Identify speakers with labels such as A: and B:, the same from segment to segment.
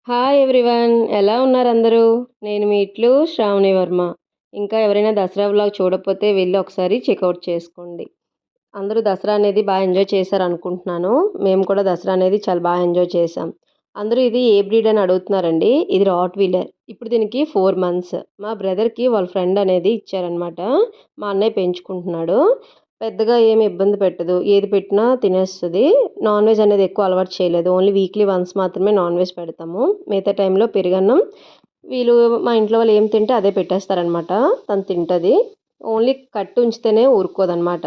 A: Hi everyone, ఎలా ఉన్నారు అందరూ? నేను మీ ఇట్లు శ్రావణి వర్మ. ఇంకా ఎవరైనా దసరా వ్లాగ్ చూడకపోతే వెళ్ళి ఒకసారి చెక్అవుట్ చేసుకోండి. అందరూ దసరా అనేది బాగా ఎంజాయ్ చేశారు అనుకుంటున్నాను. మేము కూడా దసరా అనేది చాలా బాగా ఎంజాయ్ చేసాం. అందరూ ఇది ఏ బ్రీడ్ అని అడుగుతున్నారండి. ఇది రాట్ వీలర్. ఇప్పుడు దీనికి 4 మంత్స్. మా బ్రదర్కి వాళ్ళ ఫ్రెండ్ అనేది ఇచ్చారనమాట. మా అన్నయ్య పెంచుకుంటున్నాడు. పెద్దగా ఏమి ఇబ్బంది పెట్టదు. ఏది పెట్టినా తినేస్తుంది. నాన్ వెజ్ అనేది ఎక్కువ అలవాటు చేయలేదు. ఓన్లీ వీక్లీ వన్స్ మాత్రమే నాన్ వెజ్ పెడతాము. మిగతా టైంలో పెరుగన్నం. వీళ్ళు మా ఇంట్లో వాళ్ళు ఏం తింటే అదే పెట్టేస్తారనమాట. తను తింటుంది. ఓన్లీ కట్టి ఉంచితేనే ఊరుకోదనమాట.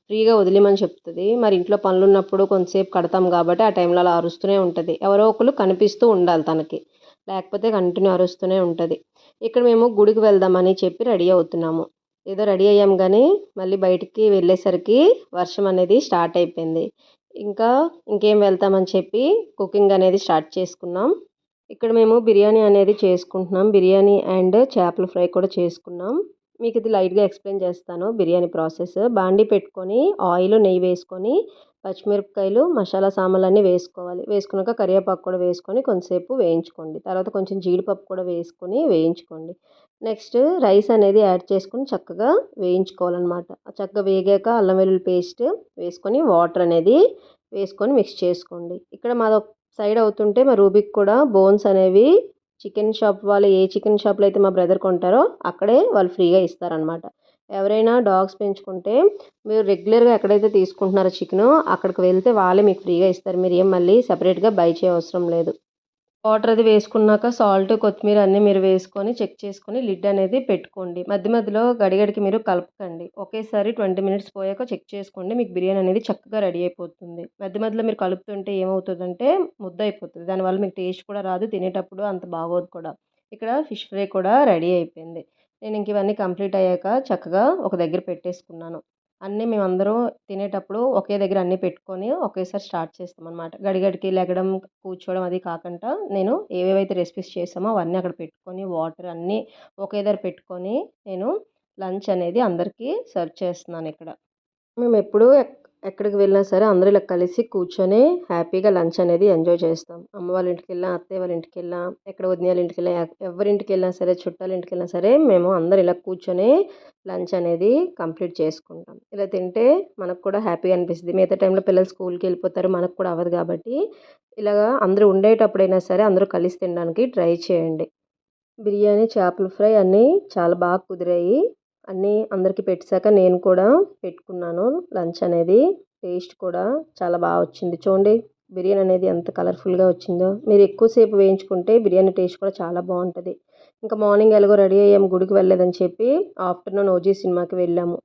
A: ఫ్రీగా వదిలేమని చెప్తుంది. మరి ఇంట్లో పనులున్నప్పుడు కొంతసేపు కడతాం కాబట్టి ఆ టైంలో అలా అరుస్తూనే ఉంటుంది. ఎవరో ఒకరు కనిపిస్తూ ఉండాలి తనకి. లేకపోతే కంటిన్యూ అరుస్తూనే ఉంటుంది. ఇక్కడ మేము గుడికి వెళ్దామని చెప్పి రెడీ అవుతున్నాము. ఏదో రెడీ అయ్యాం కానీ మళ్ళీ బయటికి వెళ్ళేసరికి వర్షం అనేది స్టార్ట్ అయిపోయింది. ఇంకేం వెళ్తామని చెప్పి కుకింగ్ అనేది స్టార్ట్ చేసుకున్నాం. ఇక్కడ మేము బిర్యానీ అనేది చేసుకుంటున్నాం. బిర్యానీ అండ్ చేపల ఫ్రై కూడా చేసుకున్నాం. మీకు ఇది లైట్గా ఎక్స్ప్లెయిన్ చేస్తాను. బిర్యానీ ప్రాసెస్ బాండి పెట్టుకొని ఆయిల్ నెయ్యి వేసుకొని పచ్చిమిరపకాయలు మసాలా సామాన్లన్నీ వేసుకోవాలి. వేసుకున్నాక కరివేపాకు కూడా వేసుకొని కొంతసేపు వేయించుకోండి. తర్వాత కొంచెం జీడిపప్పు కూడా వేసుకొని వేయించుకోండి. నెక్స్ట్ రైస్ అనేది యాడ్ చేసుకొని చక్కగా వేయించుకోవాలన్నమాట. చక్కగా వేగాక అల్లం వెల్లుల్లి పేస్ట్ వేసుకొని వాటర్ అనేది వేసుకొని మిక్స్ చేసుకోండి. ఇక్కడ మాది సైడ్ అవుతుంటే మా రూబీకి కూడా బోన్స్ అనేవి చికెన్ షాప్ వాళ్ళు ఏ చికెన్ షాప్లో అయితే మా బ్రదర్ కొంటారో అక్కడే వాళ్ళు ఫ్రీగా ఇస్తారనమాట. ఎవరైనా డాగ్స్ పెంచుకుంటే మీరు రెగ్యులర్గా ఎక్కడైతే తీసుకుంటున్నారో చికెను అక్కడికి వెళ్తే వాళ్ళే మీకు ఫ్రీగా ఇస్తారు. మీరు ఏం మళ్ళీ సపరేట్గా బై చేయవసరం లేదు. వాటర్ అది వేసుకున్నాక సాల్ట్ కొత్తిమీర అన్నీ మీరు వేసుకొని చెక్ చేసుకొని లిడ్ అనేది పెట్టుకోండి. మధ్య మధ్యలో గడిగడికి మీరు కలపకండి. ఒకేసారి 20 మినిట్స్ పోయాక చెక్ చేసుకోండి. మీకు బిర్యానీ అనేది చక్కగా రెడీ అయిపోతుంది. మధ్య మధ్యలో మీరు కలుపుతుంటే ఏమవుతుందంటే ముద్ద అయిపోతుంది. దానివల్ల మీకు టేస్ట్ కూడా రాదు. తినేటప్పుడు అంత బాగోదు కూడా. ఇక్కడ ఫిష్ ఫ్రై కూడా రెడీ అయిపోయింది. నేను ఇంక ఇవన్నీ కంప్లీట్ అయ్యాక చక్కగా ఒక దగ్గర పెట్టేసుకున్నాను. అన్నీ మేమందరం తినేటప్పుడు ఒకే దగ్గర అన్నీ పెట్టుకొని ఒకేసారి స్టార్ట్ చేస్తామన్నమాట. గడిగడికి లెగడం, కూర్చోవడం అది కాకుండా నేను ఏవేవైతే రెసిపీస్ చేసామో అవన్నీ అక్కడ పెట్టుకొని వాటర్ అన్నీ ఒకే దగ్గర పెట్టుకొని నేను లంచ్ అనేది అందరికీ సర్వ్ చేస్తున్నాను ఇక్కడ. మేమెప్పుడూ ఎక్కడికి వెళ్ళినా సరే అందరూ ఇలా కలిసి కూర్చొని హ్యాపీగా లంచ్ అనేది ఎంజాయ్ చేస్తాం. అమ్మ వాళ్ళ ఇంటికెళ్ళినా, అత్తయ్య వాళ్ళ ఇంటికెళ్ళినా, ఎక్కడ వదిన వాళ్ళ ఇంటికెళ్ళినా, ఎవరింటికెళ్ళినా సరే, చుట్టాల ఇంటికెళ్ళినా సరే మేము అందరూ ఇలా కూర్చొని లంచ్ అనేది కంప్లీట్ చేసుకుంటాం. ఇలా తింటే మనకు కూడా హ్యాపీగా అనిపిస్తుంది. మిగతా టైంలో పిల్లలు స్కూల్కి వెళ్ళిపోతారు. మనకు కూడా అవ్వదు కాబట్టి ఇలాగా అందరూ ఉండేటప్పుడైనా సరే అందరూ కలిసి తినడానికి ట్రై చేయండి. బిర్యానీ, చేపల ఫ్రై అన్నీ చాలా బాగా కుదిరాయి. అన్నీ అందరికీ పెట్టేసాక నేను కూడా పెట్టుకున్నాను లంచ్ అనేది. టేస్ట్ కూడా చాలా బాగా వచ్చింది. చూడండి బిర్యానీ అనేది ఎంత కలర్ఫుల్గా వచ్చిందో. మీరు ఎక్కువసేపు వేయించుకుంటే బిర్యానీ టేస్ట్ కూడా చాలా బాగుంటుంది. ఇంకా మార్నింగ్ ఎలాగో రెడీ అయ్యాము గుడికి వెళ్ళలేదని చెప్పి ఆఫ్టర్నూన్ ఓజీ సినిమాకి వెళ్ళాము.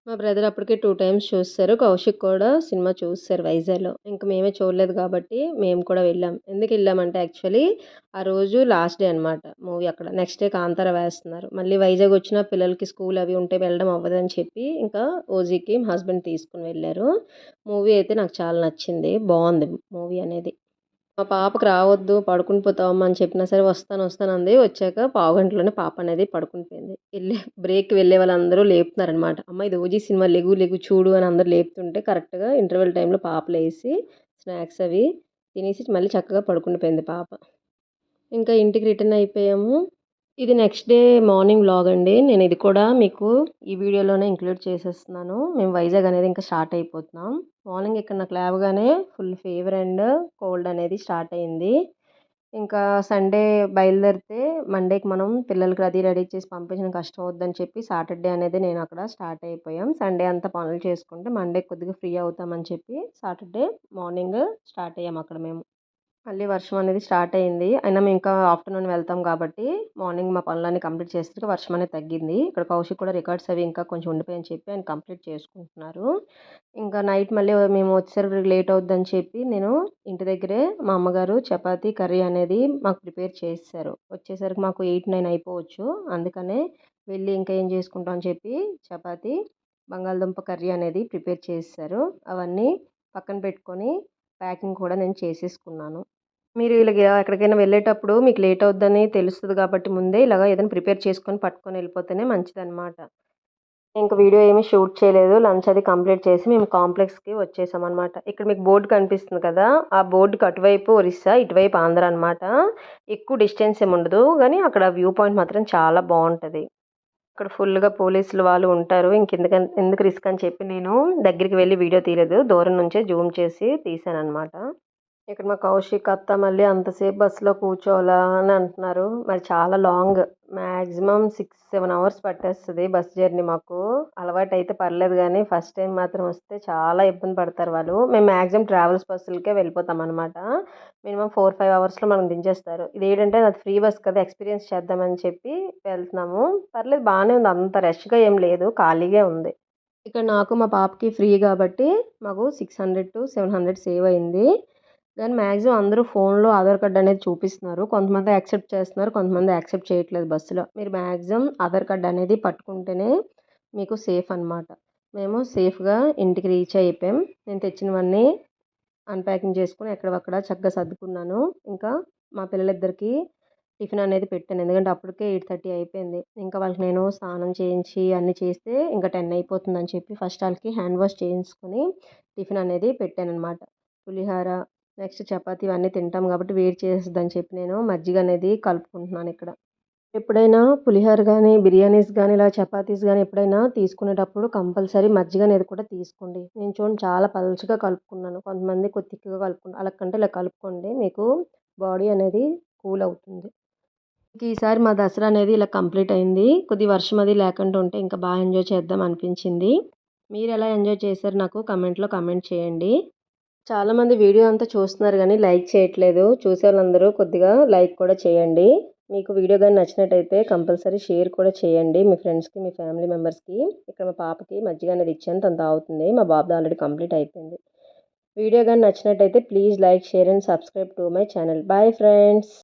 A: మా బ్రదర్ అప్పటికే 2 టైమ్స్ చూసేసారు. కౌశిక్ కూడా సినిమా చూసేసారు వైజాగ్‌లో. ఇంక మేమే చూడలేదు కాబట్టి మేము కూడా వెళ్ళాం. ఎందుకెళ్ళామంటే యాక్చువల్లీ ఆ రోజు లాస్ట్ డే అనమాట మూవీ అక్కడ. నెక్స్ట్ డే కాంతార వేస్తున్నారు. మళ్ళీ వైజాగ్ వచ్చిన పిల్లలకి స్కూల్ అవి ఉంటే వెళ్ళడం అవ్వదని చెప్పి ఇంకా ఓజీకి మా హస్బెండ్ తీసుకొని వెళ్లారు. మూవీ అయితే నాకు చాలా నచ్చింది. బావుంది మూవీ అనేది. మా పాపకి రావద్దు పడుకుని పోతావమ్మా అని చెప్పినా సరే వస్తాను వస్తాను అంది. వచ్చాక పావుగంటలోనే పాప అనేది పడుకుని పోయింది. బ్రేక్‌కి వెళ్ళే వాళ్ళందరూ లేపుతున్నారనమాట. అమ్మ ఇది ఓజీ సినిమా లెగు లెగు చూడు అని అందరూ లేపుతుంటే కరెక్ట్‌గా ఇంటర్వెల్ టైంలో పాప లేసి స్నాక్స్ అవి తినేసి మళ్ళీ చక్కగా పడుకుని పోయింది పాప. ఇంకా ఇంటికి రిటర్న్ అయిపోయాము. ఇది నెక్స్ట్ డే మార్నింగ్ వ్లాగ్ అండి. నేను ఇది కూడా మీకు ఈ వీడియోలోనే ఇంక్లూడ్ చేసేస్తున్నాను. మేము వైజాగ్ అనేది ఇంకా స్టార్ట్ అయిపోతున్నాం. మార్నింగ్ ఇక్కడ నాకు లేవగానే ఫుల్ ఫీవర్ అండ్ కోల్డ్ అనేది స్టార్ట్ అయింది. ఇంకా సండే బయలుదేరితే మండేకి మనం పిల్లలకి అది రెడీ చేసి పంపించడం కష్టం అవుద్దని చెప్పి సాటర్డే అనేది నేను అక్కడ స్టార్ట్ అయిపోయాం. సండే అంతా పనులు చేసుకుంటే మండే కొద్దిగా ఫ్రీ అవుతామని చెప్పి సాటర్డే మార్నింగ్ స్టార్ట్ అయ్యాం అక్కడ మేము. మళ్ళీ వర్షం అనేది స్టార్ట్ అయింది. అయినా మేము ఇంకా ఆఫ్టర్నూన్ వెళ్తాం కాబట్టి మార్నింగ్ మా పనులన్నీ కంప్లీట్ చేస్తే వర్షం అనేది తగ్గింది. ఇక్కడ కౌశిక్ కూడా రికార్డ్స్ అవి ఇంకా కొంచెం ఉండిపోయాయని చెప్పి ఆయన కంప్లీట్ చేసుకుంటున్నారు. ఇంకా నైట్ మళ్ళీ మేము వచ్చేసరికి లేట్ అవుద్దని చెప్పి నేను ఇంటి దగ్గరే మా అమ్మగారు చపాతీ కర్రీ అనేది మాకు ప్రిపేర్ చేసేసారు. వచ్చేసరికి మాకు 8, 9 అయిపోవచ్చు. అందుకనే వెళ్ళి ఇంకా ఏం చేసుకుంటాం అని చెప్పి చపాతీ, బంగాళదుంప కర్రీ అనేది ప్రిపేర్ చేసేసారు. అవన్నీ పక్కన పెట్టుకొని ప్యాకింగ్ కూడా నేను చేసేసుకున్నాను. మీరు ఇలాగ ఎక్కడికైనా వెళ్ళేటప్పుడు మీకు లేట్ అవుద్దని తెలుస్తది కాబట్టి ముందే ఇలాగ ఏదైనా ప్రిపేర్ చేసుకొని పట్టుకొని వెళ్ళిపోతేనే మంచిదనమాట. ఇంక వీడియో ఏమీ షూట్ చేయలేదు. లంచ్ అది కంప్లీట్ చేసి మేము కాంప్లెక్స్‌కి వచ్చేసామనమాట. ఇక్కడ మీకు బోర్డ్ కనిపిస్తుంది కదా! ఆ బోర్డ్‌కి అటువైపు ఒరిస్సా, ఇటువైపు ఆంధ్ర అనమాట. ఎక్కువ డిస్టెన్స్ ఏముండదు. గానీ అక్కడ వ్యూ పాయింట్ మాత్రం చాలా బావుంటది. అక్కడ ఫుల్‌గా పోలీసులు వాళ్ళు ఉంటారు. ఎందుకు రిస్క్ అని చెప్పి నేను దగ్గరికి వెళ్లి వీడియో తీయలేదు. దూరం నుంచే జూమ్ చేసి తీశాననమాట. ఇక్కడ మా కౌశిక్ అత్త మళ్ళీ అంతసేపు బస్సులో కూర్చోవాలా అని అంటున్నారు. మరి చాలా లాంగ్ మాక్సిమం 6, 7 అవర్స్ పట్టేస్తది బస్ జర్నీ మాకు. అలవాటైతే పర్లేదు గానీ, ఫస్ట్ టైమ్ మాత్రం వస్తే చాలా ఇబ్బంది పడతారు వాళ్ళు. మేము మాక్సిమం ట్రావెల్స్ బస్సులకే వెళ్ళిపోతామనమాట. మినిమమ్ 4, 5 అవర్స్‌లో మనల్ని దించేస్తారు. ఇదేంటంటే నాది ఫ్రీ బస్ కదా! ఎక్స్‌పీరియన్స్ చేద్దామని చెప్పి వెళ్తున్నాము. పర్లేదు బానే ఉంది. అంత రష్‌గా ఏం లేదు. ఖాళీగే ఉంది. ఇక్కడ నాకు మా పాపకి ఫ్రీ గాబట్టి మాకు 600-700 సేవ్ అయింది. కానీ మాక్సిమం అందరూ ఫోన్‌లో ఆధార్ కార్డ్ అనేది చూపిస్తున్నారు. కొంతమంది యాక్సెప్ట్ చేస్తున్నారు. కొంతమంది యాక్సెప్ట్ చేయట్లేదు బస్సులో. మీరు మాక్సిమం ఆధార్ కార్డ్ అనేది పట్టుకుంటేనే మీకు సేఫ్ అనమాట. మేము సేఫ్‌గా ఇంటికి రీచ్ అయిపోయాం. నేను తెచ్చినవన్నీ అన్‌ప్యాకింగ్ చేసుకొని ఎక్కడివక్కడ చక్కగా సర్దుకున్నాను. ఇంకా మా పిల్లలిద్దరికీ టిఫిన్ అనేది పెట్టాను. ఎందుకంటే అప్పటికే 8:30 అయిపోయింది. ఇంకా వాళ్ళకి నేను స్నానం చేయించి అన్నీ చేస్తే ఇంకా 10 అయిపోతుందని చెప్పి ఫస్ట్ ఆళ్ళకి హ్యాండ్ వాష్ చేయించుకొని టిఫిన్ అనేది పెట్టాననమాట. పులిహోర, నెక్స్ట్ చపాతీ ఇవన్నీ తింటాం కాబట్టి వేడి చేసేస్తదని చెప్పి నేను మజ్జిగ అనేది కలుపుకుంటున్నానిక్కడ. ఎప్పుడైనా పులిహోర గానీ, బిర్యానీస్ గానీ, ఇలా చపాతీస్ గానీ ఎప్పుడైనా తీసుకునేటప్పుడు కంపల్సరీ మజ్జిగ అనేది కూడా తీసుకోండి. నేను చూడండి చాలా పల్చగా కలుపుకున్నాను. కొంతమంది కొద్ది తిక్కుగా కలుపుకుంటారు. అలా కంటే ఇలా కలుపుకోండి. మీకు బాడీ అనేది కూల్ అవుతుంది. ఇంక ఈసారి మా దసరా అనేది ఇలా కంప్లీట్ అయింది. కొద్దిగా వర్షం అది లేకుండా ఉంటే ఇంకా బాగా ఎంజాయ్ చేద్దాం అనిపించింది. మీరెలా ఎంజాయ్ చేశారో నాకు కామెంట్‌లో కామెంట్ చేయండి. చాలామంది వీడియో అంతా చూస్తున్నారు గానీ లైక్ చేయట్లేదు. చూసేవాళ్ళందరూ కొద్దిగా లైక్ కూడా చేయండి. మీకు వీడియో గాని నచ్చినట్టయితే కంపల్సరీ షేర్ కూడా చేయండి మీ ఫ్రెండ్స్‌కి, మీ ఫ్యామిలీ మెంబర్స్‌కి. ఇక్కడ మా పాపకి మజ్జిగ అనేది ఇచ్చాను. తను తాగుతుంది. మా బాబుది ఆల్రెడీ కంప్లీట్ అయిపోయింది. వీడియో గాని నచ్చినట్టయితే please like, share and subscribe to my channel. Bye friends.